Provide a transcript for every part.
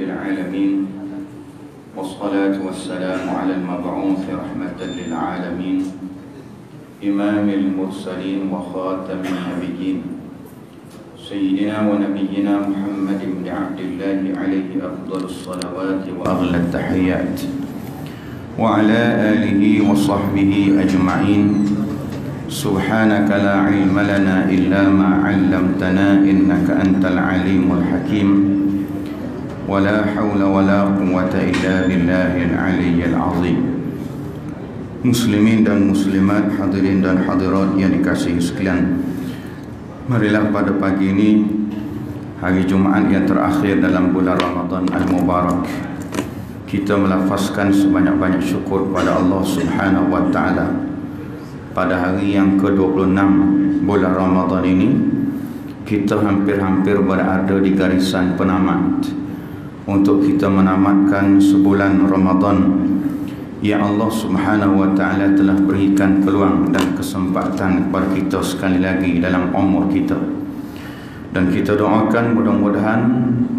العالمين والصلاة والسلام على المبعوث رحمة للعالمين إمام المرسلين وخاتم النبيين سيدنا ونبينا محمد بن عبد الله عليه أفضل الصلوات وأغلى التحيات وعلى آله وصحبه أجمعين. سبحانك لا علم لنا إلا ما علمتنا إنك أنت العليم الحكيم ولا حول ولا قوة إلا بالله العلي العظيم. Muslimin dan muslimat, hadirin dan hadirat yang dikasihi sekalian, marilah pada pagi ini, hari Jumaat yang terakhir dalam bulan Ramadan Al-Mubarak, kita melafazkan sebanyak-banyak syukur kepada Allah Subhanahu wa Ta'ala. Pada hari yang ke-26 bulan Ramadan ini, kita hampir-hampir berada di garisan penamat untuk kita menamatkan sebulan Ramadan yang Allah Subhanahu wa Ta'ala telah berikan peluang dan kesempatan kepada kita sekali lagi dalam umur kita. Dan kita doakan mudah-mudahan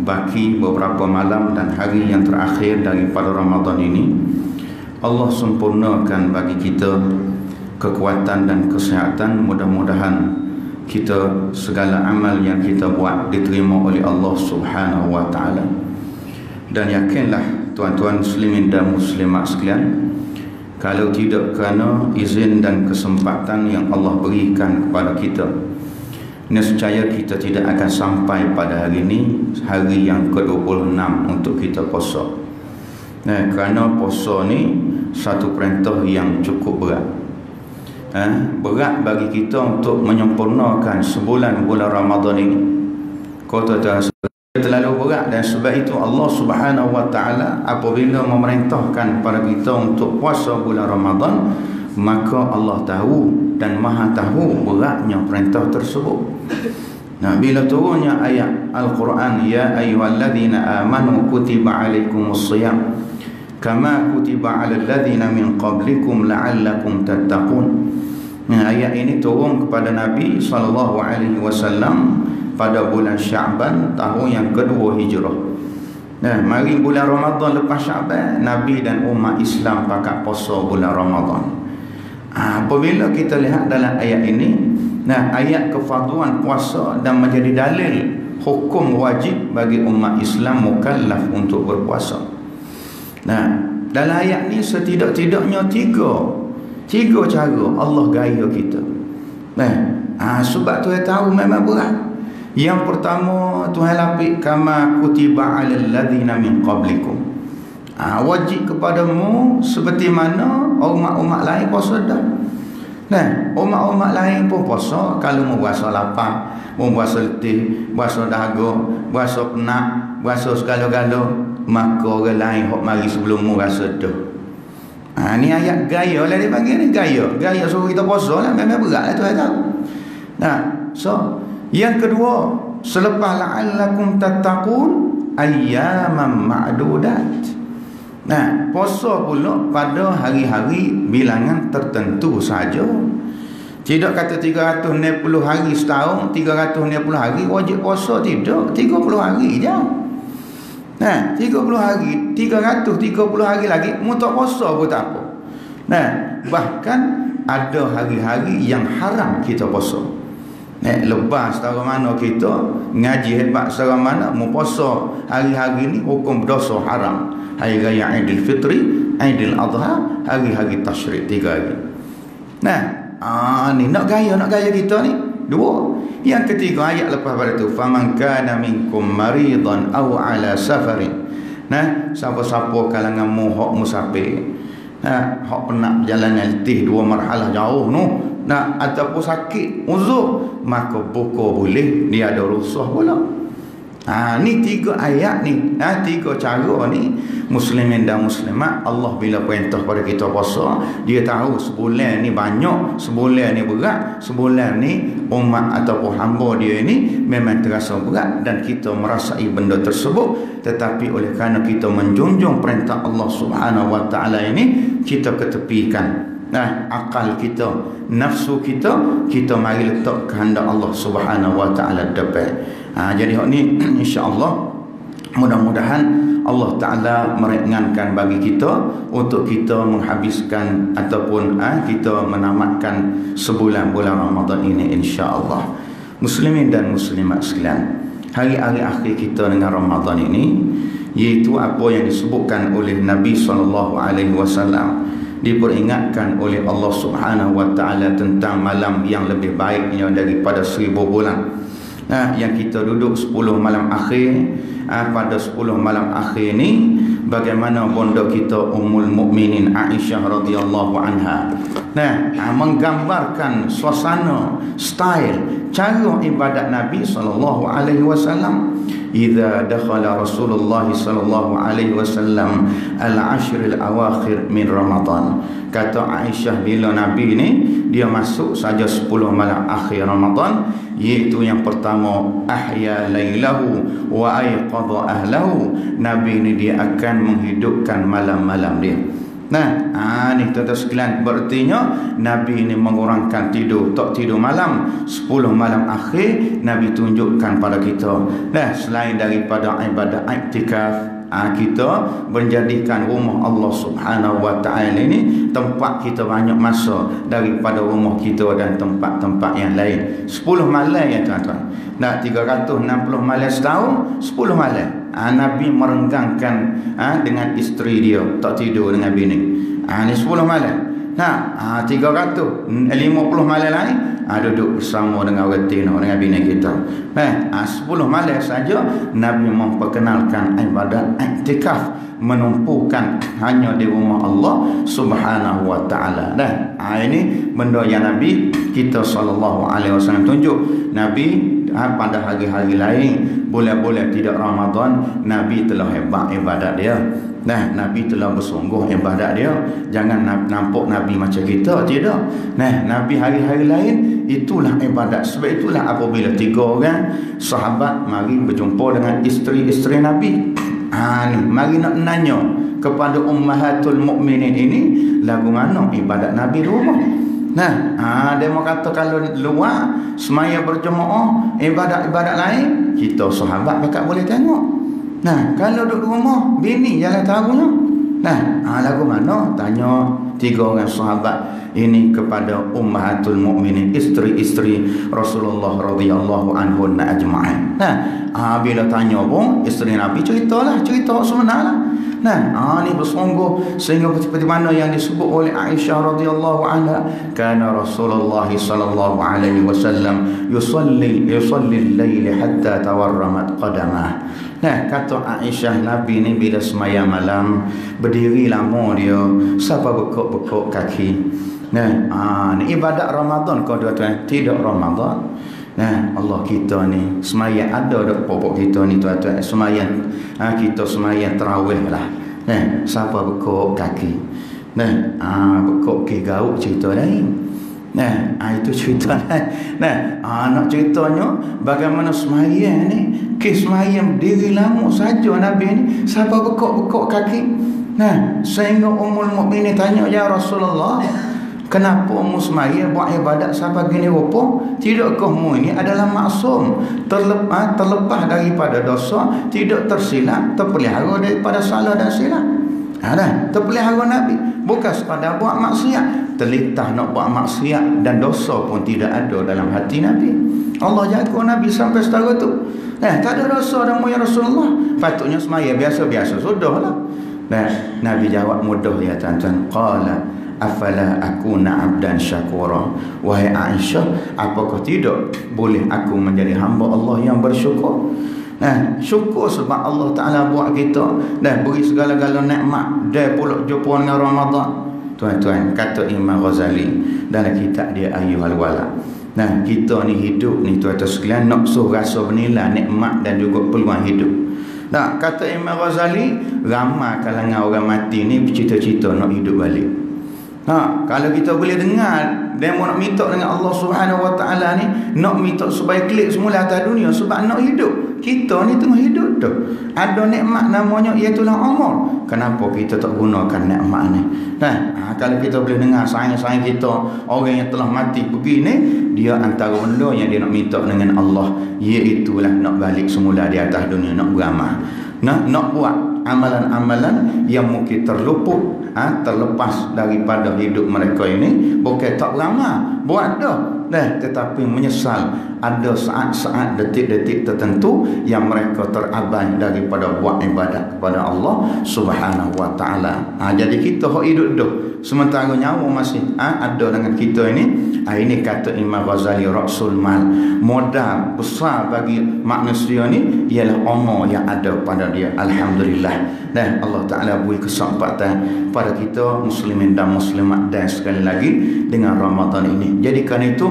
baki beberapa malam dan hari yang terakhir daripada Ramadan ini, Allah sempurnakan bagi kita kekuatan dan kesihatan. Mudah-mudahan kita segala amal yang kita buat diterima oleh Allah Subhanahu wa Ta'ala. Dan yakinlah tuan-tuan muslimin dan muslimat sekalian, kalau tidak kerana izin dan kesempatan yang Allah berikan kepada kita, nescaya kita tidak akan sampai pada hari ini, hari yang ke-26 untuk kita puasa. Kerana puasa ni satu perintah yang cukup berat. Berat bagi kita untuk menyempurnakan sebulan bulan Ramadan ini. Kata terlalu berat, dan sebab itu Allah Subhanahu wa Ta'ala apabila memerintahkan kepada kita untuk puasa bulan Ramadan, maka Allah tahu dan Maha tahu beratnya perintah tersebut. Nah, bila turunnya ayat Al-Quran, ya ayyuhalladzina amanu kutiba alaikumusshiyam kama kutiba alal ladzina min qablikum la'allakum tattaqun. Ayat ini turun kepada Nabi SAW pada bulan Sya'ban tahun yang kedua Hijrah. Mari bulan Ramadan lepas Sya'ban, Nabi dan umat Islam pakat puasa bulan Ramadan. Apabila kita lihat dalam ayat ini, ayat kefarduan puasa dan menjadi dalil hukum wajib bagi umat Islam mukallaf untuk berpuasa. Dalam ayat ni setidak-tidaknya tiga cara Allah gaya kita. Sebab Tuhan tahu memang berat. Yang pertama, Tuhan lapik kama kutiba alal ladzina min qablikum. Wajib kepadamu seperti mana umat-umat lain puasa dah. Umat-umat lain pun puasa. Kalau mau puasa lapar, mau puasa letih, puasa dahaga, puasa penat, puasa segala-gala, maka orang lain hok mari sebelum mu rasa dah. Ni ayat gaya lah dia panggil ni, gaya suruh kita puasa lah. Memang berat lah Tuhan tahu. So yang kedua, selepas la'allakum tattaqun ayyaman ma'dudat. Puasa pula pada hari-hari bilangan tertentu saja. Tidak kata 360 hari setahun, 360 hari wajib puasa, tidak. 30 hari je. 30 hari, 330 hari lagi mu tak puasa pun tak apa. Bahkan ada hari-hari yang haram kita puasa. Lepas setara mana kita ngaji hebat setara mana, mu puasa hari-hari ni hukum dosa haram. Hari raya Aidil Fitri, Aidil Adha, hari-hari tasyrik, 3 hari. Ni nak gaya kita ni. 2. Yang ketiga, ayat lepas pada tu, faman kana minkum maridan aw ala safarin. Siapa-siapa kalanganmu hak musafir, hak penat perjalanan letih 2 marhalah jauh ataupun sakit uzur, maka buka boleh, dia ada rukhsah pula. Ni 3 ayat ni, 3 cara ni. Muslimin dan muslimat, Allah bila perintah pada kita puasa, dia tahu sebulan ni banyak, sebulan ni berat, sebulan ni umat ataupun hamba dia ini memang terasa berat, dan kita merasai benda tersebut. Tetapi oleh kerana kita menjunjung perintah Allah Subhanahu wa Ta'ala ini, kita ketepikan akal kita, nafsu kita mari letak kehendak Allah Subhanahu wa Ta'ala depan. Jadi hak ni insya-Allah Mudah-mudahan Allah Ta'ala meringankan bagi kita untuk kita menghabiskan ataupun kita menamatkan sebulan bulan Ramadan ini, insya-Allah. Muslimin dan muslimat sekalian, hari-hari akhir kita dengan Ramadan ini, iaitu apa yang disebutkan oleh Nabi SAW, diperingatkan oleh Allah Subhanahu wa Ta'ala tentang malam yang lebih baiknya daripada 1000 bulan. Yang kita duduk 10 malam akhir, pada 10 malam akhir ni, bagaimana bonda kita Ummul Mukminin Aisyah radhiyallahu anha menggambarkan suasana, style, cara ibadat Nabi sallallahu alaihi wasallam. Idza dakhala Rasulullah sallallahu alaihi wasallam al-ashr al-awakhir min Ramadan. Kata Aisyah, bila Nabi ni dia masuk saja 10 malam akhir Ramadan, iaitu yang pertama, ahya lailahu wa ayqadha ahlahu. Nabi ni dia akan menghidupkan malam-malam dia. Ni tuan-tuan sekalian, berartinya Nabi ini mengurangkan tidur, tak tidur malam. 10 malam akhir Nabi tunjukkan pada kita. Selain daripada ibadat iktikaf, kita menjadikan rumah Allah Subhanahu wa Ta'ala ini tempat kita banyak masa daripada rumah kita dan tempat-tempat yang lain. 10 malam ya tuan-tuan. 360 malam setahun, 10 malam. Nabi merenggangkan dengan isteri dia, tak tidur dengan bini. Ni 10 malam. 350 malam lain duduk bersama dengan orang tina, dengan bini kita. 10 malam saja Nabi memperkenalkan ibadat iktikaf, menumpukan hanya di rumah Allah Subhanahu wa Ta'ala. Ini benda yang Nabi kita sallallahu alaihi wasallam tunjuk. Nabi pada hari-hari lain, bulan-bulan tidak Ramadan, Nabi telah hebat ibadat dia. Nabi telah bersungguh ibadat dia. Jangan nampak Nabi macam kita, tidak. Nabi hari-hari lain itulah ibadat. Sebab itulah apabila 3 orang sahabat mari berjumpa dengan isteri-isteri Nabi, mari nak nanya kepada ummahatul mukminin ini, lagu mana ibadat Nabi di rumah. Dia mau kata kalau luar semaya berjemaah ibadat-ibadat lain, kita sahabat bakal boleh tengok. Kalau duduk rumah, bini jalan tahunya. Lagu mana? Tanya 3 orang sahabat ini kepada ummahatul mukminin, isteri-isteri Rasulullah radhiyallahu anhunna ajma'in. Bila tanya pun isteri Nabi cerita sebenarnya. Ni bersungguh sehingga seperti mana yang disebut oleh Aisyah radhiyallahu anha, kana Rasulullah sallallahu alaihi wasallam yusalli al-lail hatta tawarramat qadamah. Kata Aisyah, Nabi ni bila semaya malam berdiri lama dia sampai bekuk-bekuk kaki. Ni ibadat Ramadan kau tuan-tuan, tidak Ramadan. Allah kita ni semaya ada dak popok kita ni tuan-tuan, semaya kita semaya tarawih lah. Siapa bekuk kaki. Bekuk ke gauk cerita lain. Itu cerita lain. Nak ceritanya bagaimana semaya ni, kes semaya berdiri lama saja Nabi ni siapa bekuk-bekuk kaki. Sehingga Ummul Mukminin tanya, ya Rasulullah, kenapa mu semaya buat ibadat sampai gini rupa? Tidakkah mu ini adalah maksum, terlepas daripada dosa, tidak tersilap, terpelihara daripada salah dan silap? Terpelihara Nabi, bukan sekadar buat maksiat, terlitah nak buat maksiat dan dosa pun tidak ada dalam hati Nabi. Allah jaga Nabi sampai setara tu. Tak ada dosa dan ya Rasulullah, patutnya semaya biasa-biasa sudahlah. Nabi jawab mudah ya tuan-tuan. Qala afala akuna abdan syakura. Wahai Aisyah, apakah tidak boleh aku menjadi hamba Allah yang bersyukur? Syukur sebab Allah Ta'ala buat kita dan beri segala-gala nikmat, dia pula jumpa dengan Ramadan. Tuan-tuan, kata Imam Ghazali dalam kitab dia Ayyuhal Wala, kita ni hidup ni tuan-tuan sekalian, nak suruh rasa bernilai nikmat dan juga peluang hidup. Kata Imam Ghazali, ramai kalangan orang mati ni bercita-cita nak hidup balik. Kalau kita boleh dengar demo nak minta dengan Allah Subhanahu wa Ta'ala ni, nak minta supaya klik semula atas dunia sebab nak hidup. Kita ni tengah hidup tu, ada nikmat namanya iaitulah umur. Kenapa kita tak gunakan nikmat ni? Kalau kita boleh dengar sayang-sayang kita, orang yang telah mati pergi ni, dia antara benda yang dia nak minta dengan Allah, iaitulah nak balik semula di atas dunia, nak beramal. nak buat amalan-amalan yang mungkin terlepas daripada hidup mereka ini, bukan tak beramal, buat dah. Tetapi menyesal ada saat-saat, detik-detik tertentu yang mereka terabai daripada buat ibadat kepada Allah Subhanahu wa taala. Jadi kita hok hidup dah sementara nyawa masih ada dengan kita ini. Ini kata Imam Ghazali, Rasul Mal, modal besar bagi manusia ni ialah umur yang ada pada dia. Alhamdulillah. Dan Allah Ta'ala beri kesempatan pada kita muslimin dan muslimat, dan sekali lagi dengan Ramadan ini. Jadi kerana itu,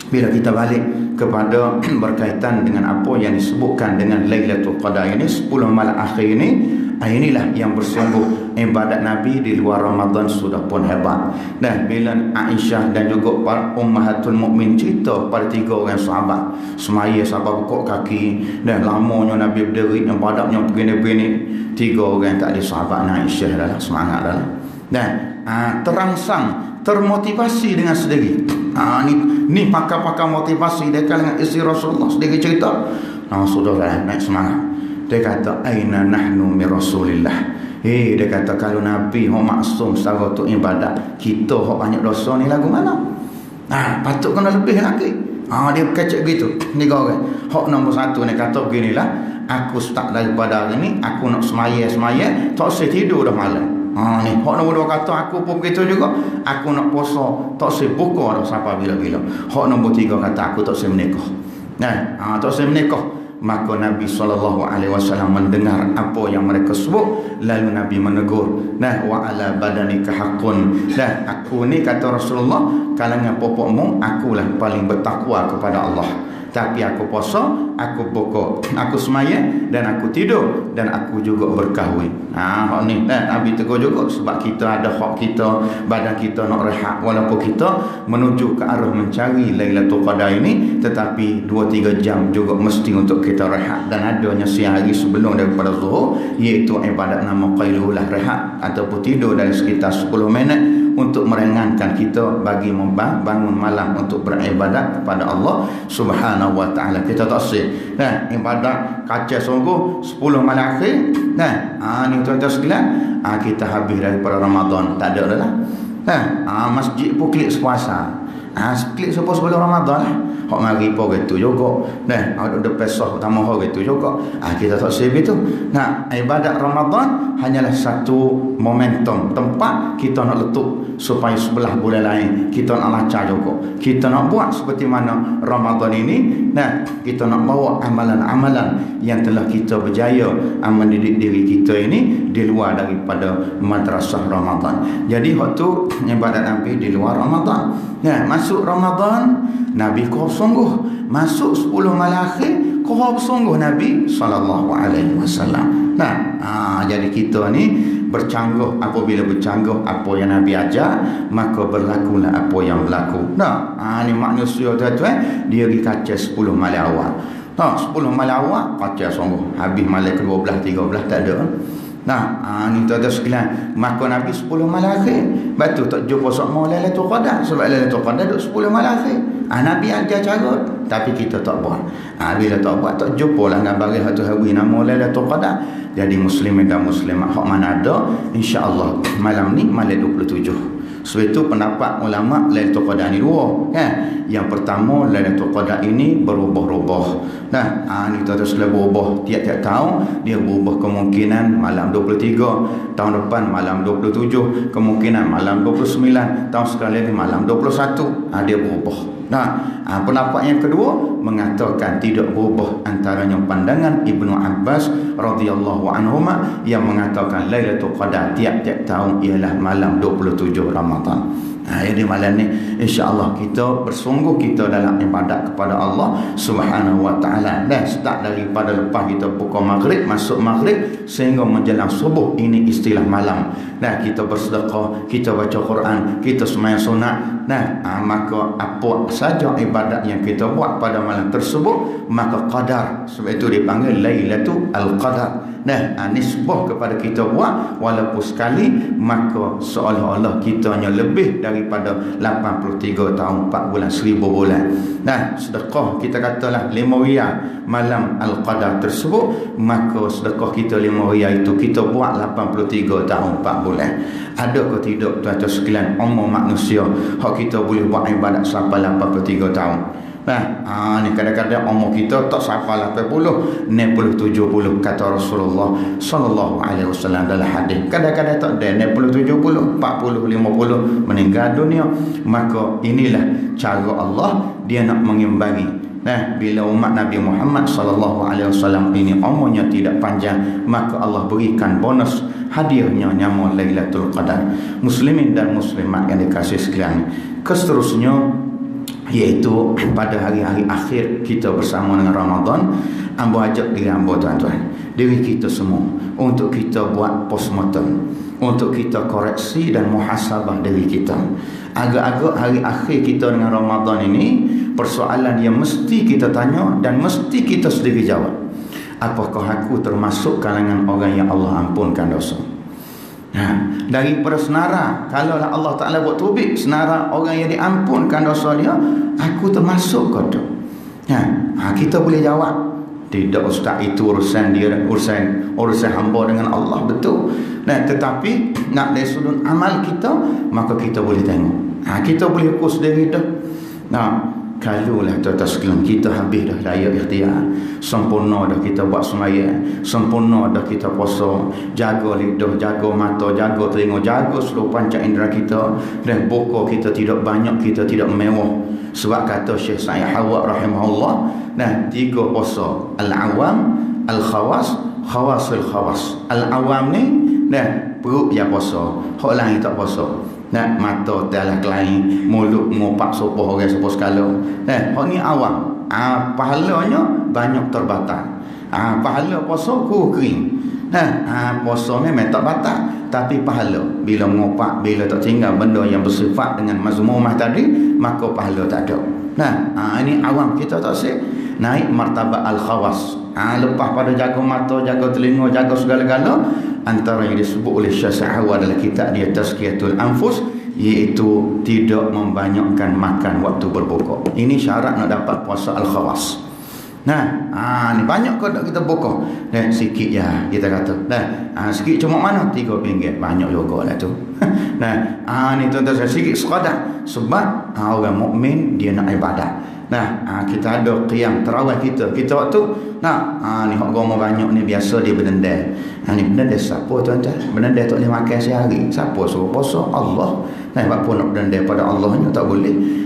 bila kita balik kepada berkaitan dengan apa yang disebutkan dengan Lailatul Qadar ini, 10 malam akhir ini, inilah yang bersungguh ibadat Nabi di luar Ramadan sudah pun hebat. Dan bila Aisyah dan juga para ummahatul mukmin cerita pada 3 orang sahabat semaya sampai pokok kaki, dan lamanya Nabi berdiri ibadahnya begini-begini, 3 orang tak ada sahabat Aisyah dah semangat dah. Dan terangsang, termotivasi dengan sendiri. Ni pakar-pakar motivasi dia dengan isteri Rasulullah sendiri cerita. Saudara naik semangat. Dia kata, aina nahnu min Rasulillah. Dia kata, kalau Nabi maksum secara untuk ibadat, kita banyak dosa ni lagu mana? Patut kena lebih lagi. Dia kecek gitu. Ni orang. Nombor 1 ni kata beginilah, aku start daripada hari ni, aku nak semaya, tak usah tidur dah malam. Ni nombor 2 kata, aku pun begitu juga, aku nak puasa, tak usah buka dah sampai bila-bila. Nombor 3 kata, aku tak usah menikah. Tak usah menikah. Maka Nabi SAW mendengar apa yang mereka sebut, lalu Nabi menegur, wa ala badanika haqqun. Aku ni, kata Rasulullah, kalangan popokmu, akulah paling bertakwa kepada Allah. Tapi aku puasa, aku buka, aku semaya, dan aku tidur, dan aku juga berkahwin. Hak ni Nabi tegur juga, sebab kita ada hak kita, badan kita nak rehat, walaupun kita menuju ke arah mencari Lailatul Qadar ini, tetapi 2-3 jam juga mesti untuk kita rehat. Dan adanya sehari sebelum daripada zuhur, iaitu ibadat nama qailulah, rehat ataupun tidur dari sekitar 10 minit untuk meringankan kita bagi bangun malam untuk beribadat kepada Allah Subhanahu wa taala. Kita tak sih ibadat kacau sungguh 10 malam akhir. Ni tuan-tuan sekalian, kita habis daripada Ramadan, tak ada dah. Masjid pun klik sepuasa. Klik sepuasa sebelum Ramadan lah. Hak mari pun gitu juga. Ada pesah utama hak gitu juga. Kita tak sih begitu. Ibadat Ramadan hanyalah satu momentum, tempat kita nak letup supaya sebelah bulan lain kita nak lancar juga. Kita nak buat seperti mana Ramadan ini, kita nak bawa amalan-amalan yang telah kita berjaya mendidik diri kita ini di luar daripada madrasah Ramadan. Jadi waktu ibadat Nabi di luar Ramadan. Masuk Ramadan, Nabi kau sungguh masuk 10 malam akhir, kau sungguh Nabi SAW. Jadi kita ni bercanggah, apabila bercanggah apa yang Nabi ajar, maka berlakulah apa yang berlaku. Ni manusia tuan-tuan, dia pergi kaca 10 malam awal. 10 malam awal kaca sungguh, habis malam ke-12, 13 tak ada. Ni tuan-tuan sekalian, maka Nabi 10 malam akhir. Batu tak jumpa sama Lailatul Qadar, sebab Lailatul Qadar duduk 10 malam akhir. Nabi ajar cara, tapi kita tak buat. Bila tak buat, tak jumpa lah ngabarin satu hari nama Lailatul Qadar. Jadi muslimin dan muslimat hak mana ada, insya-Allah malam ni malam 27. Sebab itu pendapat ulama Lailatul Qadar ni dua. Yang pertama, Lailatul Qadar ini berubah-ubah. Ni tuan-tuan sekalian, berubah tiap-tiap tahun. Dia berubah kemungkinan malam 23, tahun depan malam 27, kemungkinan malam 29, tahun sekali lagi malam 21. Dia berubah. Pendapat yang kedua mengatakan tidak berubah, antaranya pandangan Ibnu Abbas radhiyallahu anhuma yang mengatakan Lailatul Qadar tiap-tiap tahun ialah malam 27 Ramadan. Jadi malam ni insya-Allah kita bersungguh kita dalam ibadat kepada Allah Subhanahu wa taala. Dan start daripada lepas kita buka maghrib, masuk maghrib sehingga menjelang subuh, ini istilah malam. Kita bersedekah, kita baca Quran, kita sembahyang sunat. Maka apa saja ibadat yang kita buat pada malam tersebut, maka qadar. Sebab itu dipanggil Lailatul Qadar. nisbah kepada kita buat walaupun sekali, maka seolah-olah kita hanya lebih daripada 83 tahun 4 bulan 1000 bulan. Sedekah kita katalah 5 riyal malam Al-Qadar tersebut, maka sedekah kita 5 riyal itu kita buat 83 tahun 4 bulan. Ada ke tidak tuan-tuan sekalian umur manusia hak kita boleh buat ibadat sampai 83 tahun? Ni kadang-kadang umur kita tak sampai 80, 70 kata Rasulullah sallallahu alaihi wasallam dalam hadis. Kadang-kadang tak ada 70, 40, 50 meninggal dunia. Maka inilah cara Allah, dia nak mengimbangi. Bila umat Nabi Muhammad sallallahu alaihi wasallam ini umurnya tidak panjang, maka Allah berikan bonus hadiahnya nama Lailatul Qadar. Muslimin dan muslimat yang dikasihi sekalian, seterusnya iaitu pada hari-hari akhir kita bersama dengan Ramadan, ambo ajak diri ambo tuan-tuan, diri kita semua untuk kita buat postmortem, untuk kita koreksi dan muhasabah diri kita. Agak-agak hari akhir kita dengan Ramadan ini, persoalan yang mesti kita tanya dan mesti kita sendiri jawab, apakah aku termasuk kalangan orang yang Allah ampunkan dosa? Daripada senara, kalaulah Allah Ta'ala buat tubik senara orang yang diampunkan dosa dia, aku termasuk ke tu? Kita boleh jawab, tidak ustaz, itu urusan dia, urusan hamba dengan Allah, betul. Tetapi nak dari sudut amal kita, maka kita boleh tengok, kita boleh ukur sendiri dah. Kalaulah tuan-tuan sekalian kita habis dah daya ikhtiar, sempurna dah kita buat sembahyang, sempurna dah kita puasa, jaga lidah, jaga mata, jaga telinga, jaga seluruh panca indera kita, dan buka kita tidak banyak, kita tidak mewah. Sebab kata Syekh Sa'id Hawa rahimahullah, 3 puasa: al-awam, al-khawas, khawasul khawas. Al-awam ni perut yang puasa, hak lain tak puasa. Mata dalam kelain, mulut ngopak sopoh orang sopoh sekala. Hak ni awam. Pahalanya banyak terbatas. Pahala puasa ku kering. Puasa memang tak batal, tapi pahala bila ngopak, bila tak tinggal benda yang bersifat dengan mazmumah tadi, maka pahala tak ada. Ini awam kita tak sih naik martabat al-khawas. Lepas pada jaga mata, jaga telinga, jaga segala-gala, antara yang disebut oleh Syekh Sa'awa dalam kitab dia Tazkiyatul Anfus, iaitu tidak membanyakkan makan waktu berbuka. Ini syarat nak dapat puasa al-khawas. Ni banyak ke tak kita buka? Sikit ya kita kata. Sikit cuma mana? RM3. Banyak juga lah tu. Ni tuan-tuan, sikit sekadar. Sebab orang mukmin dia nak ibadat. Kita ada qiyam tarawih kita waktu ni hak agama banyak ni biasa dia berdendam. Ni berdendam siapa tuan-tuan? Berdendam tak boleh makan sehari. Siapa suruh puasa? Allah. Sebab pun nak berdendam pada Allahnya tak boleh.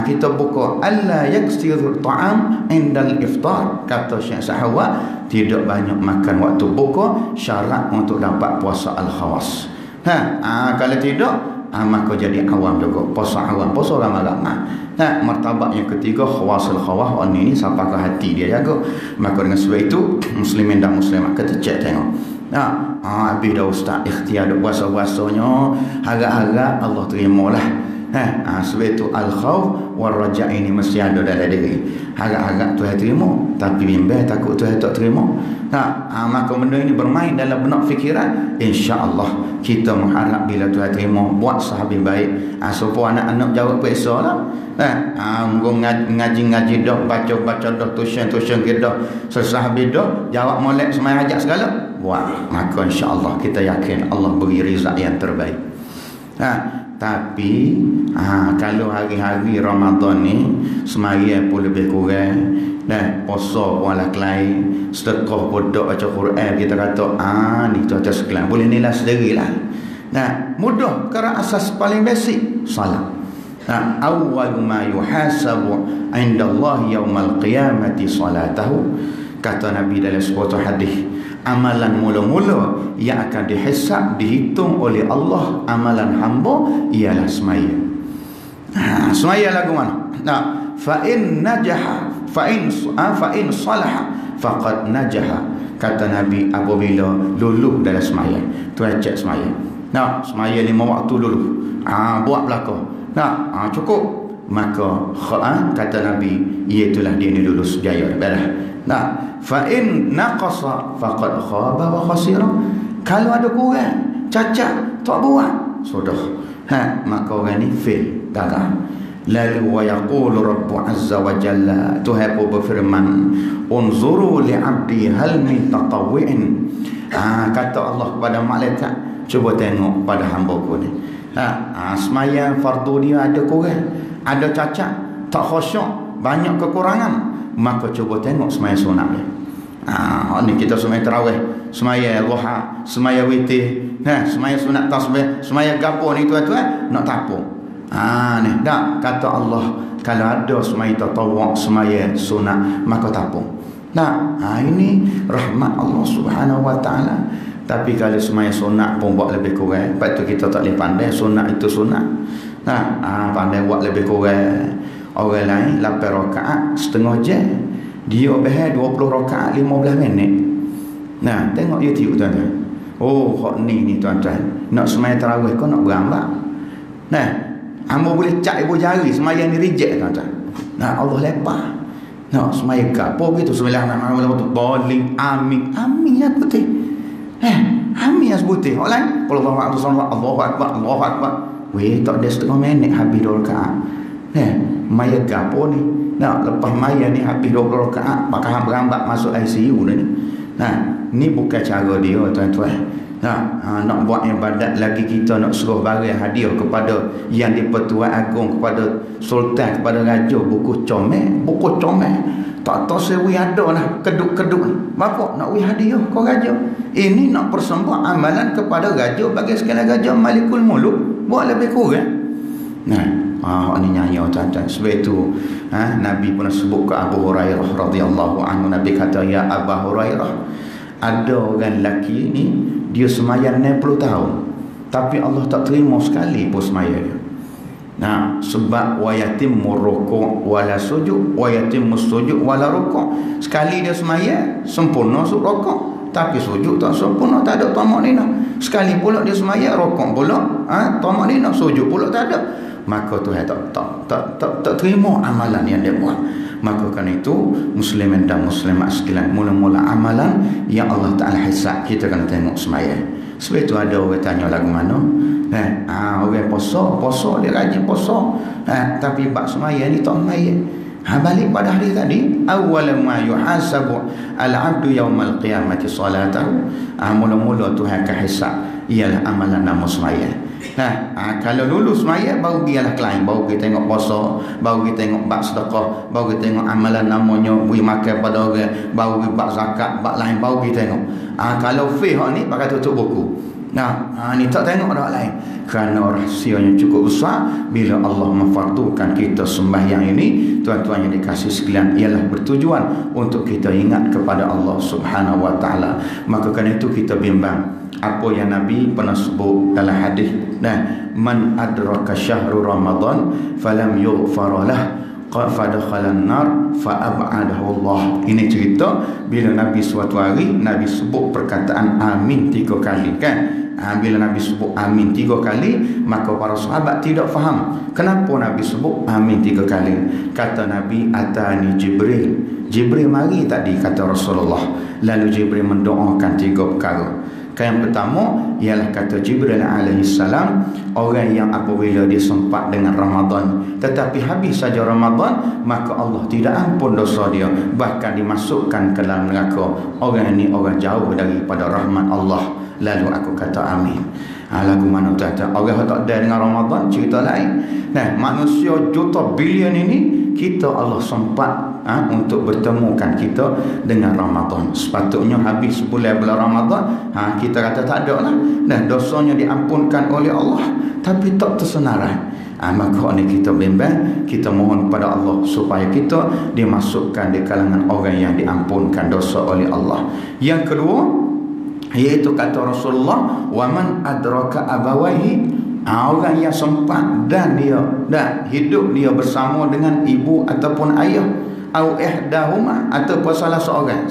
Kita buka alla yaksiru ta'am indal iftar, kata Syekh Sahawa, tidak banyak makan waktu buka, syarat untuk dapat puasa al-khawas. Kalau tidak, maka jadi awam juga. Puasa awam, puasa ramai-ramai. Martabat yang ketiga, khawasul khawah. Ini sampai ke hati dia jaga. Maka dengan sebab itu, muslimin dan muslimat kita cek tengok. Habis dah ustaz ikhtiar dah puasa-puasanya, harap-harap Allah terimalah. Sebab itu al-khawf wal raja' ini mesti ada dalam diri. Harap-harap Tuhan terima, tapi bimbang takut Tuhan tak terima. Maka benda ini bermain dalam benak fikiran, insya-Allah kita mengharap bila Tuhan terima, buat sahabat baik. Supaya anak-anak jawab biasa lah. Ngaji-ngaji dah, baca-baca dah, tuition-tuition kita dah, sesahabat dah, jawab molek semai hajat segala, buat. Maka insya-Allah kita yakin Allah beri rizak yang terbaik. Tapi kalau hari-hari Ramadan ni semaya pun lebih kurang, puasa pun ala lain, sedekah pun dok baca Quran, kita kata ni tuan-tuan sekalian boleh nilai sendirilah. Mudah, kerana asas paling basic salat. Awwal ma yuhasabu 'inda Allah yaumal qiyamati salatahu, kata Nabi dalam sebuah hadis, amalan mula-mula yang akan dihisab, dihitung oleh Allah, amalan hamba ialah semaya. Semaya lagu mana? Fa in najaha fa in salaha faqad najaha, kata Nabi apabila luluh dalam semaya. Tuan cek semaya. Semaya 5 waktu dulu. Buat belaka. Cukup. maka kata Nabi, iaitulah dia ni lulus jaya dah. Nah, fa in naqasa faqad khaba wa khasira. Kalau ada kurang, cacat, tak buat, sudah. Maka orang ni fail, gagal. Lalu wa yaqulu rabbu azza wa jalla, Tuhan pun berfirman, unzuru li 'abdi hal min tatawwu'in. Kata Allah kepada malaikat, cuba tengok pada hamba-Ku ni. Semaya fardu dia ada kurang, ada cacat, tak khusyuk, banyak kekurangan, maka cuba tengok semaya sunat dia. Ni kita semaya tarawih, semaya duha, semaya witir, semaya sunat tasbih, semaya gapo ni tuan-tuan nak tapung. Ni dak kata Allah, kalau ada semaya tatawwu', semaya sunat, maka tapung. Ini rahmat Allah Subhanahu wa taala. Tapi kalau semaya sunat pun buat lebih kurang, lepas tu kita tak boleh pandai sunat itu sunat. Pandai buat lebih kurang. Orang lain 8 rakaat setengah jam, dia bahas 20 rakaat 15 minit. Tengok YouTube tuan-tuan. Hak ni tuan-tuan, nak semaya tarawih kau nak berambak. Hamba boleh cak ibu jari semaya ni reject tuan-tuan. Allah lepas. Nak semaya gapo gitu, Bismillahirrahmanirrahim, amin, amin ya putih. Amin ya putih. Orang lain Allahu akbar, Allahu akbar. Weh, tak ada setengah minit habis 2 rakaat. Maya gapo ni? Lepas maya ni habis 20 rakaat, maka berambak masuk ICU dah ni. Ni bukan cara dia tuan-tuan. Nak buat ibadat lagi, kita nak suruh barang hadiah kepada yang di-Pertuan Agong, kepada Sultan, kepada Raja, buku comel. Tak tahu sewi ada lah, keduk-keduk. Bapa nak wi hadiah kau Raja. Ini nak persembah amalan kepada Raja, bagi sekalian Raja Malikul Muluk, buat lebih kurang. Ni nyanyi tuan-tuan. Sebab itu Nabi pernah sebut ke Abu Hurairah radhiyallahu anhu. Nabi kata, ya Abu Hurairah, ada orang lelaki ni, dia sembahyang 60 tahun, tapi Allah tak terima sekali pun sembahyang dia. Sebab wa yatimmu ruku' wala sujud, wa yatimmu sujud wala ruku'. Sekali dia sembahyang sempurna rukuk, tapi sujud tak sempurna, tak ada tamak-nina. Sekali pula dia sembahyang rukuk pula, tamak-nina, sujud pula tak ada. Maka Tuhan tak terima amalan yang dia buat. Maka kerana itu, muslimin dan muslimat sekalian, mula-mula amalan yang Allah Ta'ala hisab, kita kena tengok sembahyang. Sebab itu ada orang tanya lagu mana, orang poso dia rajin poso, tapi bab sembahyang ni tak sembahyang. Balik pada hari tadi, awwal ma yuhasabu al-'abdu yaumal qiyamati salatahu. Mula-mula Tuhan akan hisab ialah amalan nama sembahyang. Kalau lulus sembahyang, baru gialah lain, baru kita tengok puasa, baru kita tengok bab sedekah, baru kita tengok amalan namanya beri makan pada orang, baru bab zakat, bab lain baru kita tengok. Kalau fiqh ni pakai tutup buku. Ni tak tengok dah lain. Kerana rahsianya cukup besar. Bila Allah memfardukan kita sembahyang ini, tuan-tuan yang dikasih sekalian, ialah bertujuan untuk kita ingat kepada Allah Subhanahu wa taala. Maka kerana itu kita bimbang apa yang Nabi pernah sebut dalam hadis, man adraka syahru Ramadan falam yughfar lah fadakhalan nar fa'ab'adahu Allah. Ini cerita bila Nabi suatu hari Nabi sebut perkataan amin 3 kali kan. Bila Nabi sebut amin 3 kali, maka para sahabat tidak faham kenapa Nabi sebut amin 3 kali. Kata Nabi, atani Jibril mari tadi, kata Rasulullah. Lalu Jibril mendoakan 3 perkara. Yang pertama ialah kata Jibril alaihissalam, orang yang apabila dia sempat dengan Ramadan tetapi habis saja Ramadan, maka Allah tidak ampun dosa dia, bahkan dimasukkan ke dalam neraka. Orang ini orang jauh daripada rahmat Allah. Lalu aku kata amin. Lagu mana tuan-tuan? Orang tak ada dengan Ramadan, cerita lain. Manusia juta bilion ini, kita Allah sempat untuk bertemukan kita dengan Ramadan. Sepatutnya habis bulan Ramadan, kita kata tak ada lah, dan dosanya diampunkan oleh Allah, tapi tak tersenarai. Maka ni kita bimbang, kita mohon kepada Allah supaya kita dimasukkan di kalangan orang yang diampunkan dosa oleh Allah. Yang kedua, iaitu kata Rasulullah, waman adraka abawaihi, orang yang sempat dan dia hidup dia bersama dengan ibu ataupun ayah, au ihdahuma, ataupun salah seorang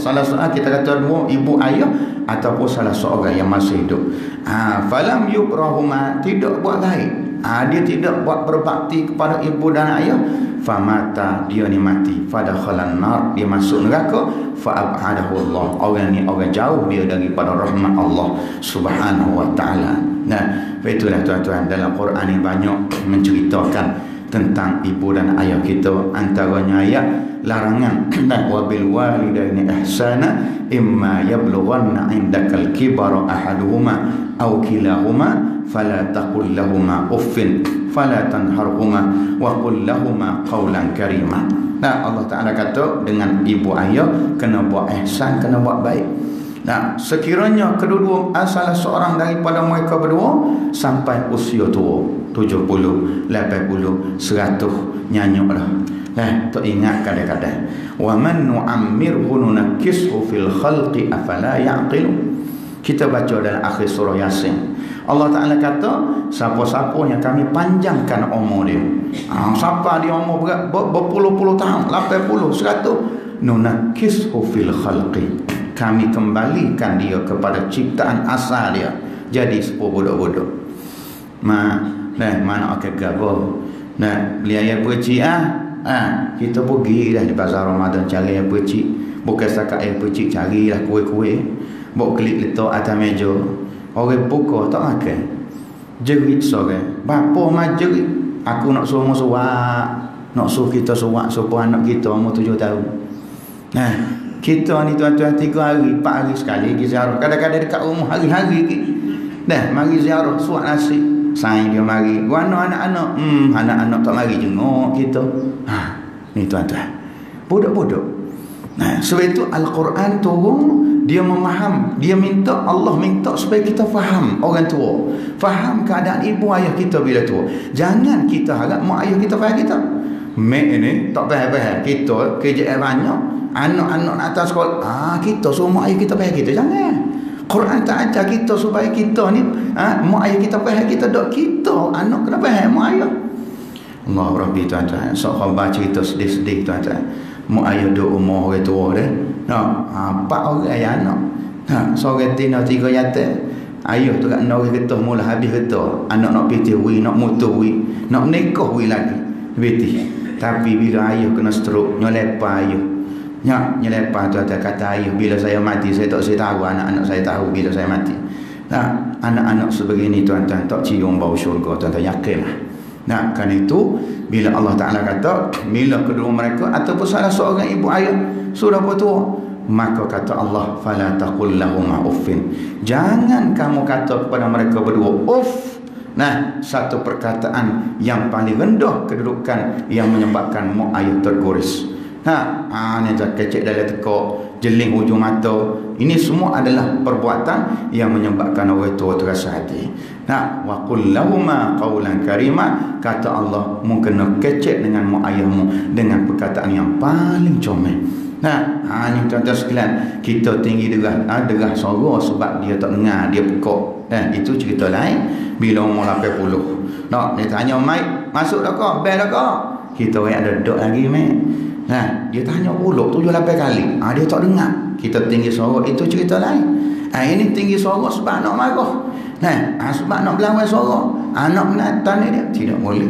kita kata dua, ibu ayah ataupun salah seorang yang masih hidup, falam yukrahuma, tidak buat baik, Dia tidak buat berbakti kepada ibu dan ayah, famata, dia ni mati, fadakhalan nar, dia masuk neraka, fa'ab'adahu Allah, orang ni orang jauh dia daripada rahmat Allah Subhanahu wa ta'ala. Nah, itulah tuan-tuan, dalam Quran ni banyak menceritakan tentang ibu dan ayah kita. Antaranya ayat larangan, wa bil walidaini ihsana imma yablughanna indakal kibara ahaduhuma aw kilahuma fala taqul lahumā uffin fala tanharhumā wa qul lahumā qawlan karīmā. Nah, Allah Ta'ala kata dengan ibu ayah kena buat ihsan, kena buat baik. Nah, sekiranya kedua-dua salah seorang daripada mereka berdua sampai usia tua, 70, 80, 100, nyanyuk dah. Tak ingat kadang-kadang. Wa man nu'ammirhu nunakkishu fil khalqi afala ya'qilu. Kita baca dalam akhir surah Yasin. Allah Ta'ala kata, siapa-siapa yang kami panjangkan umur dia, siapa dia umur berpuluh-puluh tahun, 80, 100, nunakkishu fil khalqi, kami kembalikan dia kepada ciptaan asal dia, jadi sepuluh bodoh-bodoh. Mana akan gabung. Beli ayam percik kita pergi dah di pasar Ramadan cari ayam percik. Bukan setakat ayam percik, carilah kuih-kuih, bawa kelip letak atas meja. Orang buka tak makan, jerit seorang, bapa mah jerit, aku nak suruh suak, nak suruh kita suak supaya anak kita umur 7 tahun. Kita ni tuan-tuan 3 hari 4 hari sekali pergi ziarah, kadang-kadang dekat rumah hari-hari mari ziarah, suak nasi sayang dia mari. Guana anak-anak anak-anak tak mari jenguk kita. Ni tuan-tuan, bodoh-bodoh. Sebab itu Al-Quran turun, dia memaham, dia minta, Allah minta supaya kita faham orang tua, faham keadaan ibu ayah kita bila tua. Jangan kita harap mak ayah kita faham kita. Mek ni tak faham-faham, kita kerja banyak, anak-anak nak atas sekolah, kita suruh mak ayah kita faham kita. Jangan. Quran tak ajar kita supaya kita ni mak ayah kita faham kita, dok kita anak kena faham mak ayah. Allah Rabbi tuan-tuan, sahabat cerita sedih-sedih tuan-tuan. Mak ayah duk umur orang tua dia. 4 orang ayah anak. Seorang tina 3 yatim. Ayah tu kat orang getah mula habis getah. Anak nak pitih wi, nak mutu wi, nak nikah wi lagi. Pitih. Tapi bila ayah kena stroke, nyelepa ayah. Nyelepa tu kata ayah, bila saya mati saya tak tahu, anak-anak saya tahu bila saya mati. Anak-anak sebegini tuan-tuan tak cium bau syurga, tuan-tuan yakinlah. Kerana itu bila Allah Ta'ala kata, bila kedua mereka ataupun salah seorang ibu ayah sudah bertua, maka kata Allah, fala taqul lahumā uffin, jangan kamu kata kepada mereka berdua uff. Satu perkataan yang paling rendah kedudukan yang menyebabkan mak ayah tergoris. Ni kecek dalam tekuk, jeling hujung mata. Ini semua adalah perbuatan yang menyebabkan orang tua terasa hati. Wa qul lahumā qawlan karīmā, kata Allah, mu kena kecek dengan mak ayahmu dengan perkataan yang paling comel. Ni tuan-tuan sekalian, kita tinggi derah suara sebab dia tak dengar, dia pekok. Itu cerita lain. Bila umur 80, dia tanya Mike, masuk dah kau, bel dah kau? Kita ada duduk lagi Mike. Dia tanya pulak 7-8 kali, dia tak dengar. Kita tinggi suara, itu cerita lain. Ini tinggi suara sebab nak marah, sebab nak berlawan suara, anak menatan dia tidak boleh.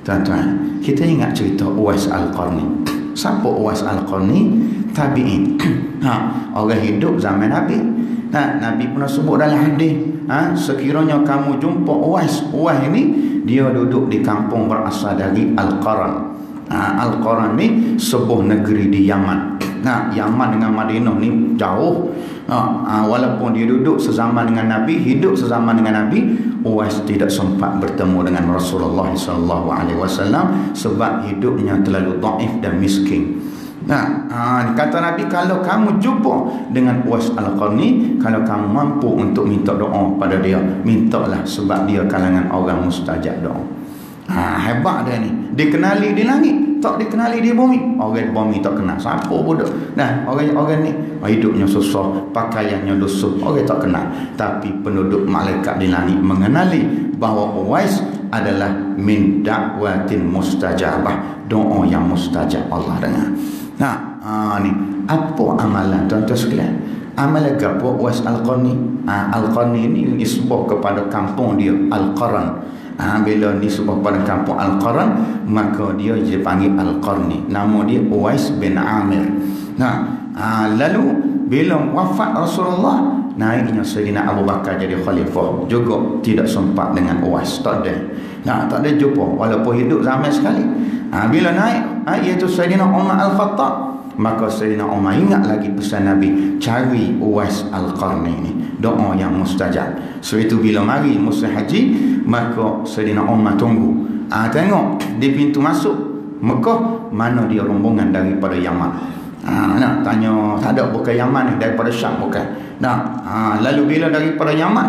Tuan-tuan, kita ingat cerita Uwais Al-Qarni. Siapa Uwais Al-Qarni? Tabi'in. Orang hidup zaman Nabi. Nabi pernah sebut dalam hadis, sekiranya kamu jumpa Uwais ini, dia duduk di kampung berasal dari Al-Qaran. Al-Qaran ni sebuah negeri di Yaman. Yaman dengan Madinah ni jauh. Walaupun dia duduk sezaman dengan Nabi, hidup sezaman dengan Nabi, Uwais tidak sempat bertemu dengan Rasulullah SAW sebab hidupnya terlalu dhaif dan miskin. Kata Nabi, kalau kamu jumpa dengan Uwais Al-Qarni, kalau kamu mampu untuk minta doa pada dia, mintalah, sebab dia kalangan orang mustajab doa. Hebat dia ni. Dikenali di langit, tak dikenali di bumi. Orang bumi tak kenal siapa bodoh. Orang ni hidupnya susah, pakaiannya lusuh, orang tak kenal. Tapi penduduk malaikat di langit mengenali bahawa Uwais adalah min da'watin mustajabah, doa yang mustajab Allah dengar. Ni apa amalan tuan-tuan sekalian? Amalan gapo Uwais Al-Qarni? Al-Qarni ini nisbah kepada kampung dia Al-Qaran. Bila nisbah pada kampung Al-Qarn, maka dia dipanggil Al-Qarni. Nama dia Uwais bin Amir. Lalu bila wafat Rasulullah, naiknya Sayyidina Abu Bakar jadi khalifah, juga tidak sempat dengan Uwais. Tak ada jumpa walaupun hidup zaman sekali. Bila naik iaitu Sayyidina Umar Al-Khattab, maka Sayyidina Umar ingat lagi pesan Nabi, cari Uwais Al-Qarni ni, doa yang mustajab. Sebab itu bila mari musim haji, maka Sayyidina Umar tunggu, tengok di pintu masuk Mekah, mana dia rombongan daripada Yaman. Nak tanya, tak ada bukan Yaman ni, daripada Syam bukan. Lalu bila daripada Yaman,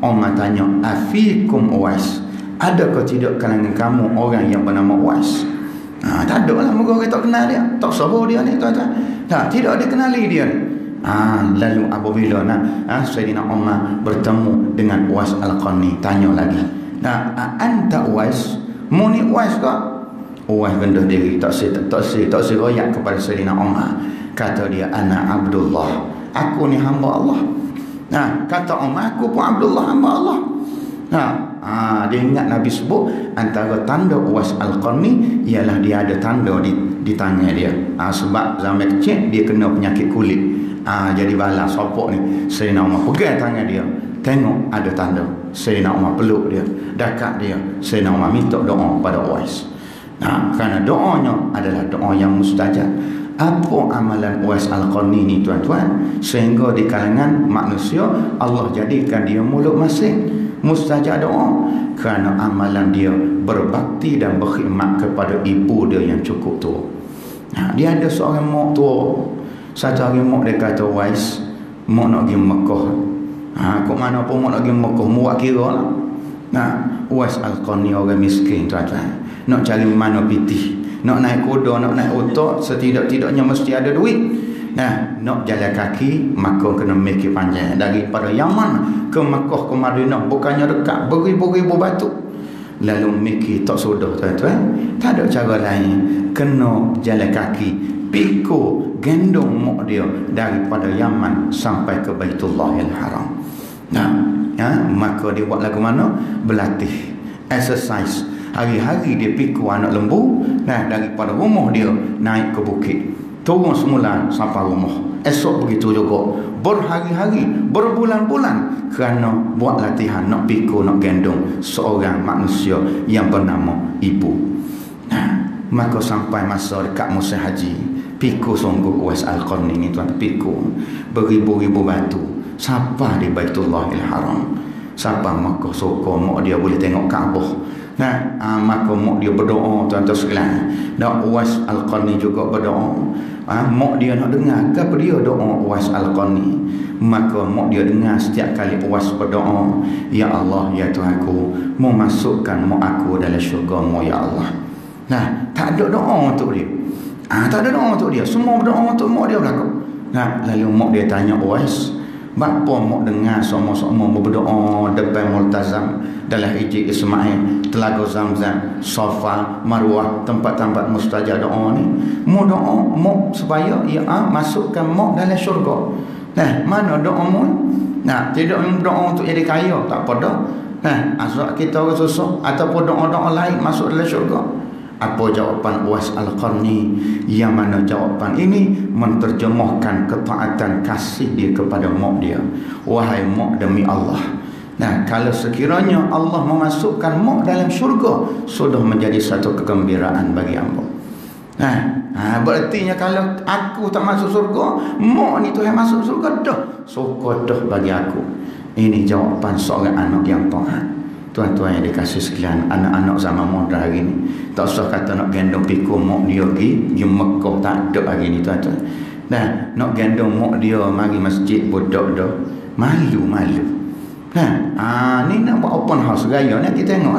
Umar tanya, afikum Uwais, adakah tidak kalangan kamu orang yang bernama Uwais? Tak ada lah, moga orang tak kenal dia, tak sabar dia ni tuan-tuan. Tidak ada kenali dia ni. Lalu apabila Sayyidina Umar bertemu dengan Uwais Al-Qarni, tanya lagi, anta Uwais, mu ni Uwais ke? Uwais rendah diri, tak royak kepada Sayyidina Umar. Kata dia, ana Abdullah, aku ni hamba Allah. Kata Umar, aku pun Abdullah, hamba Allah. Dia ingat Nabi sebut antara tanda Uwais Al-Qarni ialah dia ada tanda di tangan dia. Sebab zaman kecil dia kena penyakit kulit. Jadi bala sopok ni, Sayyidina Umar pegang tangan dia, tengok ada tanda. Sayyidina Umar peluk dia, dekat dia. Sayyidina Umar minta doa pada Uwais. Kerana doanya adalah doa yang mustajab. Apa amalan Uwais Al-Qarni ni tuan-tuan, sehingga di kalangan manusia Allah jadikan dia mulut masing, mustajab doa, kerana amalan dia berbakti dan berkhidmat kepada ibu dia yang cukup tua. Dia ada seorang mak tua. Satu hari mak dia kata, Uwais, mak nak pergi Mekah. Kok mana pun mak nak pergi Mekah, muak kira lah. Uwais Al-Qarni orang miskin tuan-tuan, nak cari mana pitih, nak naik kuda, nak naik otak, setidak-tidaknya mesti ada duit. Nak jalan kaki, maka kena mikir panjang. Daripada Yaman ke Mekah ke Madinah bukannya dekat, beribu-ribu batu. Lalu mikir tak sudah tuan-tuan, tak ada cara lain, kena jalan kaki, pikul gendong mak dia daripada Yaman sampai ke Baitullahil Haram. Maka dia buat lagu mana? Berlatih, exercise. Hari-hari dia pikul anak lembu, daripada rumah dia naik ke bukit, turun semula sampai rumah, esok begitu juga, berhari-hari, berbulan-bulan, kerana buat latihan nak pikul, nak gendong seorang manusia yang bernama ibu. Maka sampai masa dekat musim haji, pikul sungguh Uwais Al-Qarni ni tuan, pikul beribu-ribu batu sampai di Baitullahil Haram, sampai maka sokong mak dia boleh tengok Kaabah. Maka mak dia berdoa tuan-tuan sekalian. Dan Uwais Al-Qarni juga berdoa. Mak dia nak dengar apa dia doa Uwais Al-Qarni. Maka mak dia dengar setiap kali Uwais berdoa, ya Allah, ya Tuhanku, mau masukkan mak aku dalam syurga-Mu ya Allah. Tak ada doa untuk dia. Tak ada doa untuk dia, semua berdoa untuk mak dia belakang. Lalu mak dia tanya Uwais, bapa mak dengar sama-sama berdoa depan Multazam, dalam Hijri Ismail, Telaga Zamzam, Safa, Marwah, tempat-tempat mustajab doa ni. Mu doa mak supaya masukkan mak dalam syurga. Mana doa mu? Tidak doa untuk jadi kaya, tak apa dah. Asal kita orang susah ataupun doa-doa lain masuk dalam syurga. Apa jawapan Uwais Al-Qarni? Yang mana jawapan ini menterjemahkan ketaatan kasih dia kepada mak dia. Wahai mak, demi Allah, kalau sekiranya Allah memasukkan mak dalam syurga, sudah menjadi satu kegembiraan bagi hamba. Berartinya kalau aku tak masuk syurga, mak ni tu yang masuk syurga dah, syurga dah bagi aku. Ini jawapan seorang anak yang taat. Tuan-tuan yang dikasih sekalian, anak-anak zaman muda hari ni tak usah kata nak gendong pikul mak dia pergi Mekah, tak ada hari ni tuan-tuan. Nak gendong mak dia mari masjid budak dah, malu-malu. Ni nak buat open house raya ni, kita tengok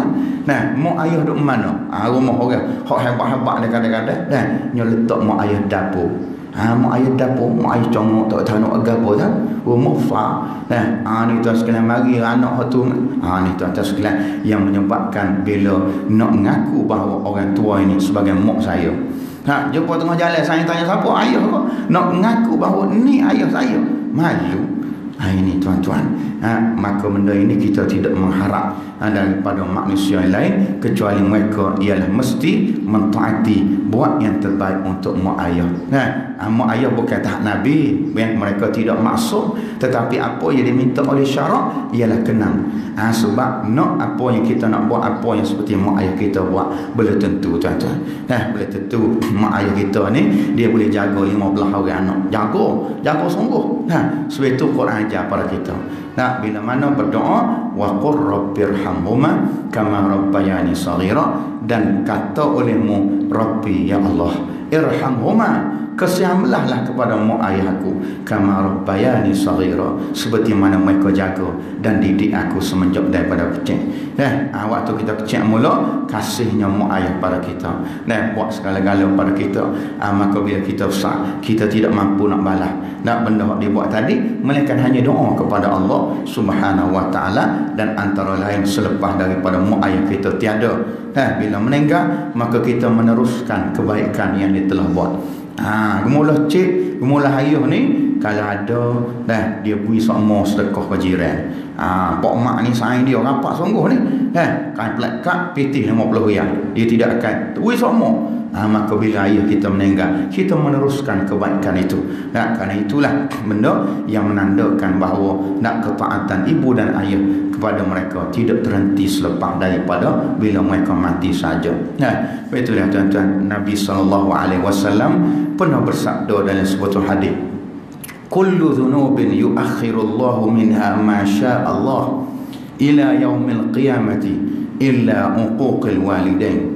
mak ayah duduk mana? Rumah orang hak hebat-hebat dia kadang-kadang nya letak mak ayah dapur. Mak ayah dapur, mak ayah congok tak tahu nak apa tak, rumah fa. Ni tuan sekalian, mari anak hak tu. Ni tuan sekalian yang menyebabkan bila nak mengaku bahawa orang tua ini sebagai mak saya. Jumpa tengah jalan, saya tanya siapa? Ayah kau. Nak mengaku bahawa ni ayah saya, malu. Ini tuan-tuan, maka benda ini kita tidak mengharap daripada manusia yang lain kecuali mereka ialah mesti mentaati buat yang terbaik untuk mak ayah. Mak ayah bukan tahap Nabi, mereka tidak maksum, tetapi apa yang diminta oleh syarak ialah kenang. Sebab nak apa yang kita nak buat, apa yang seperti mak ayah kita buat, boleh tentu tuan-tuan. Boleh tentu mak ayah kita ni dia boleh jaga 15 orang anak. Jaga sungguh. Sebab itu Quran ajar pada kita. Bila mana berdoa, wa qur rabbirhamhuma kama rabbayani saghira, dan kata olehmu, Rabbi ya Allah, irhamhuma, kasihanlah kepada mak ayahku, kama rabbayani saghira, seperti mana mereka jaga dan didik aku semenjak daripada kecil. Waktu kita kecil mula, kasihnya mak ayah pada kita, buat segala-gala pada kita. Maka bila kita besar, kita tidak mampu nak balas benda yang dibuat tadi, melainkan hanya doa kepada Allah Subhanahu wa ta'ala, dan antara lain selepas daripada mak ayah kita tiada, bila meninggal, maka kita meneruskan kebaikan yang dia telah buat. Gemulah cik, gemulah ayah ni, kalau ada dia beri sokmo sedekah ke jiran. Pak mak ni sayang dia rapat sungguh ni, kan pelakat pitih 50 riyal, dia tidak akan beri sokmo. Maka bila ayah kita meninggal, kita meneruskan kebaikan itu. Kerana itulah benda yang menandakan bahawa ketaatan ibu dan ayah kepada mereka tidak terhenti selepas daripada bila mereka mati saja. Itulah tuan-tuan, Nabi SAW pernah bersabda dalam sebuah hadis, kullu dhunubin yuakhirullahu minha ma sya'allah ila yaumil qiyamati illa uquqil walidain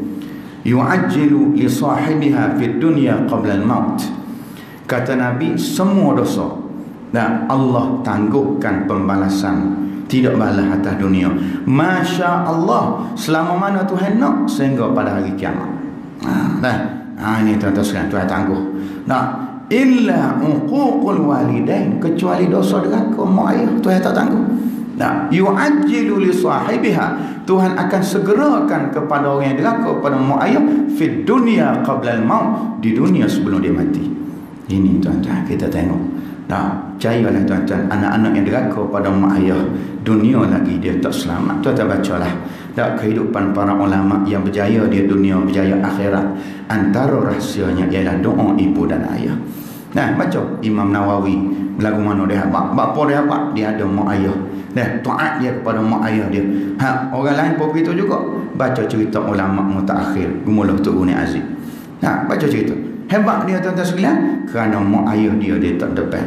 yu'ajjilu li sahibiha fid dunya qabla al-maut. Kata Nabi, semua dosa Allah tangguhkan pembalasan, tidak balas atas dunia, Masya Allah, selama mana Tuhan nak, sehingga pada hari kiamat. Ini tuan-tuan sekalian, Tuhan tangguh. Illa uququl walidain, kecuali dosa derhaka mak ayah, Tuhan tak tangguh. Yu'ajjilu li sahibiha, Tuhan akan segerakan kepada orang yang derhaka pada mak ayah fid dunya qabla al-maut, di dunia sebelum dia mati. Ini tuan-tuan, kita tengok. Percayalah tuan-tuan, anak-anak yang derhaka pada mak ayah, dunia lagi dia tak selamat. Tuan-tuan bacalah kehidupan para ulama yang berjaya di dunia, berjaya akhirat. Antara rahsianya ialah doa ibu dan ayah. Baca Imam Nawawi, lagu mana dia habaq, bapa dia habaq, dia ada mak ayah. Taat dia kepada mak ayah dia. Orang lain pun begitu juga. Baca cerita ulama mutaakhir, Gumulah Tok Guni Aziz. Baca cerita hebat dia tuan-tuan sekalian, kerana mak ayah dia tak depan.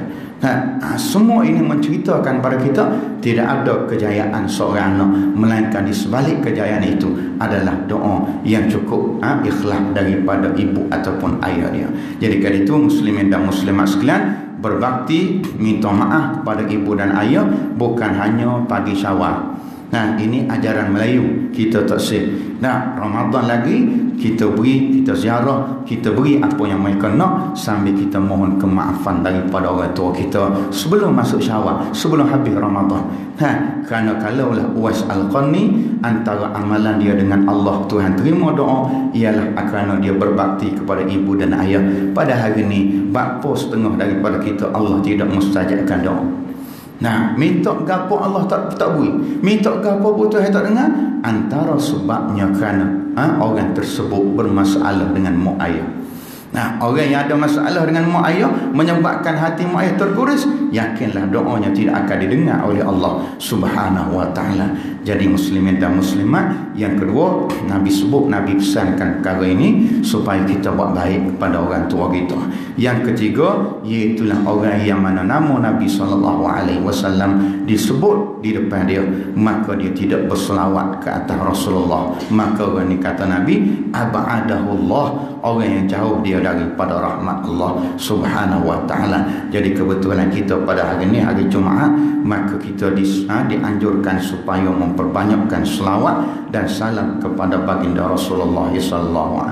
Semua ini menceritakan pada kita tidak ada kejayaan seorang anak, melainkan di sebalik kejayaan itu adalah doa yang cukup ikhlas daripada ibu ataupun ayah dia. Jadi kerana itu muslimin dan muslimat sekalian, berbakti, minta maaf kepada ibu dan ayah bukan hanya pagi Syawal. Ini ajaran Melayu, kita tak sih. Ramadan lagi kita beri, kita ziarah, kita beri apa yang mereka nak, sambil kita mohon kemaafan daripada orang tua kita sebelum masuk Syawal, sebelum habis Ramadan. Kerana kalaulah Uwais Al-Qarni, antara amalan dia dengan Allah, Tuhan terima doa, ialah kerana dia berbakti kepada ibu dan ayah. Pada hari ini, bapa setengah daripada kita Allah tidak mustajabkan doa. Minta gapo Allah tak beri, minta gapo pun Tuhan tak dengar. Antara sebabnya kerana orang tersebut bermasalah dengan mak ayah. Orang yang ada masalah dengan mak ayah, menyebabkan hati mak ayah terkuris, yakinlah doanya tidak akan didengar oleh Allah Subhanahu wa ta'ala. Jadi muslimin dan muslimat, yang kedua, Nabi sebut, Nabi pesankan perkara ini supaya kita buat baik kepada orang tua kita. Yang ketiga, iaitulah orang yang mana nama Nabi SAW disebut di depan dia, maka dia tidak berselawat ke atas Rasulullah, maka orang ini, kata Nabi, ab'adahullah, orang yang jauh dia daripada rahmat Allah Subhanahu wa ta'ala. Jadi kebetulan kita pada hari ini, hari Jumaat, maka kita dianjurkan supaya memperbanyakkan selawat dan salam kepada baginda Rasulullah SAW.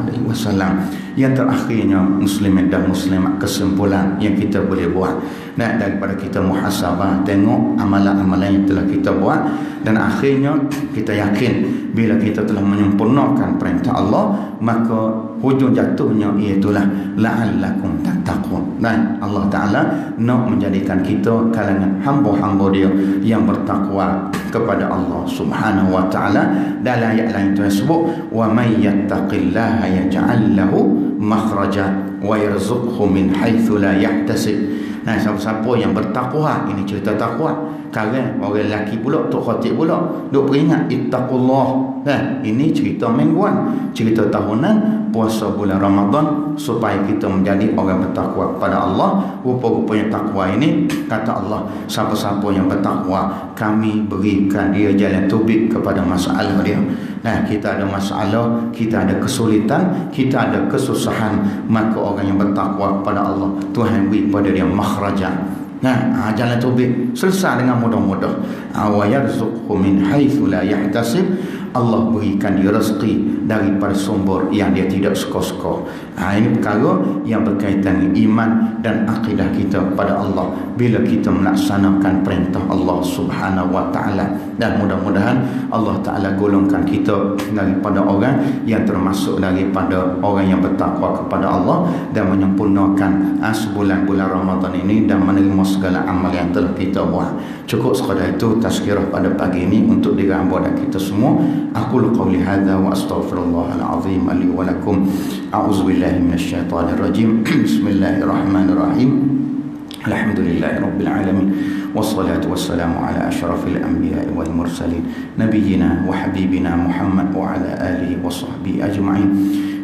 Yang terakhirnya, muslimin dan muslimat, kesimpulan yang kita boleh buat daripada kita muhasabah, tengok amalan-amalan yang telah kita buat, dan akhirnya kita yakin bila kita telah menyempurnakan perintah Allah, maka hujung jatuhnya iaitulah la'allakum tattaqun. Dan Allah Ta'ala nak menjadikan kita kalangan hamba-hamba Dia yang bertakwa kepada Allah Subhanahu wa Ta'ala. Dalam ayat lain Tuhan sebut, wa may yattaqillaha yaj'al lahu makhraja wa yarzuqhu min haitsu la yahtasib. Nah, siapa-siapa yang bertakwa, ini cerita takwa. Sekarang orang lelaki pula, Tok Khatib pula duk peringat ittaqullah. Ini cerita mingguan, cerita tahunan, puasa bulan Ramadan supaya kita menjadi orang bertakwa kepada Allah. Rupa-rupanya takwa ini, kata Allah, siapa-siapa yang bertakwa, kami berikan dia jalan tubik kepada masalah dia. Kita ada masalah, kita ada kesulitan, kita ada kesusahan, maka orang yang bertakwa kepada Allah, Tuhan beri kepada dia makhraja. Jalan tubik selesai dengan mudah-mudah. Wa yarzuqhu min haitsu la yahtasib. Allah berikan dia rezeki daripada sumber yang dia tidak suka-suka. Ini perkara yang berkaitan dengan iman dan akidah kita kepada Allah bila kita melaksanakan perintah Allah Subhanahu wa Ta'ala. Dan mudah-mudahan Allah Ta'ala golongkan kita daripada orang yang termasuk daripada orang yang bertakwa kepada Allah dan menyempurnakan sebulan-bulan Ramadan ini dan menerima segala amal yang telah kita buat. Cukup sekadar itu tazkirah pada pagi ini untuk diri hamba dan kita semua. Aqulu qawli hadza wa astaghfirullahal azim li wa lakum. A'udzubillahi minasyaitonir rajim. Bismillahirrahmanirrahim. Alhamdulillahirabbil alamin. Wassalatu wassalamu ala asyrafil anbiya'i wal mursalin nabiyyina wa habibina Muhammad wa ala alihi wa sahbihi ajma'in.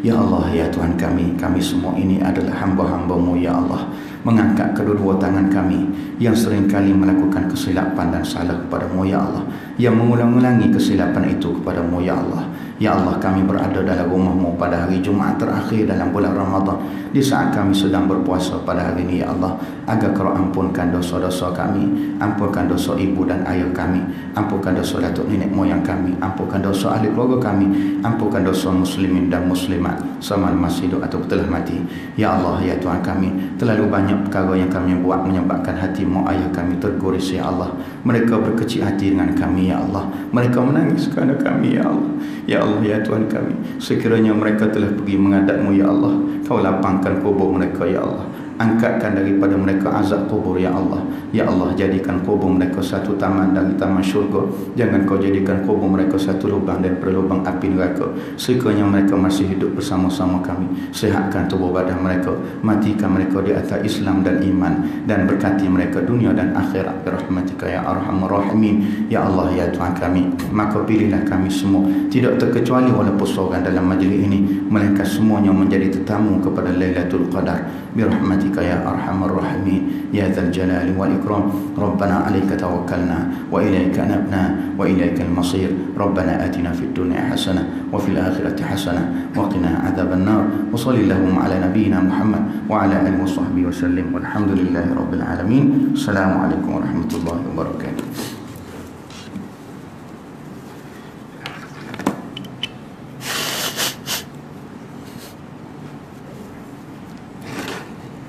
Ya Allah, ya Tuhan kami semua ini adalah hamba-hamba-Mu ya Allah. Mengangkat kedua-dua tangan kami yang seringkali melakukan kesilapan dan salah kepada-Mu ya Allah, yang mengulang-ulangi kesilapan itu kepada-Mu ya Allah. Ya Allah, kami berada dalam rumah-Mu pada hari Jumaat terakhir dalam bulan Ramadan, di saat kami sedang berpuasa pada hari ini ya Allah. Agar Kau ampunkan dosa-dosa kami, ampunkan dosa ibu dan ayah kami, ampunkan dosa datuk nenek moyang kami, ampunkan dosa ahli keluarga kami, ampunkan dosa muslimin dan muslimat sama masih hidup atau telah mati. Ya Allah, ya Tuhan kami, terlalu banyak perkara yang kami buat menyebabkan hati mak ayah kami terguris ya Allah. Mereka berkecil hati dengan kami ya Allah. Mereka menangis kerana kami ya Allah. Ya Allah, ya Tuhan kami, sekiranya mereka telah pergi menghadap-Mu ya Allah, Kau lapangkan kubur mereka ya Allah. Angkatkan daripada mereka azab kubur ya Allah. Ya Allah, jadikan kubur mereka satu taman dari taman syurga. Jangan Kau jadikan kubur mereka satu lubang daripada lubang api neraka. Sekiranya mereka masih hidup bersama-sama kami, sihatkan tubuh badan mereka, matikan mereka di atas Islam dan iman, dan berkati mereka dunia dan akhirat birahmatika ya arhamar rahimin. Ya Allah, ya Tuhan kami, maka pilihlah kami semua, tidak terkecuali walaupun seorang dalam majlis ini, melainkan semuanya menjadi tetamu kepada Lailatul Qadar birahmatika ya arhamar rahimin ya dzal jalali wal ikram. Rabbana 'alaika tawakkalna wa ilaika anabna wa ilaikal masir. Rabbana atina fid dunya hasanah wa fil akhirati hasanah wa qina adzaban nar. Wa sallallahu ala nabiyyina Muhammad wa ala alihi wa sahbihi wa sallim. Walhamdulillahi rabbil alamin. Assalamualaikum warahmatullahi wabarakatuh.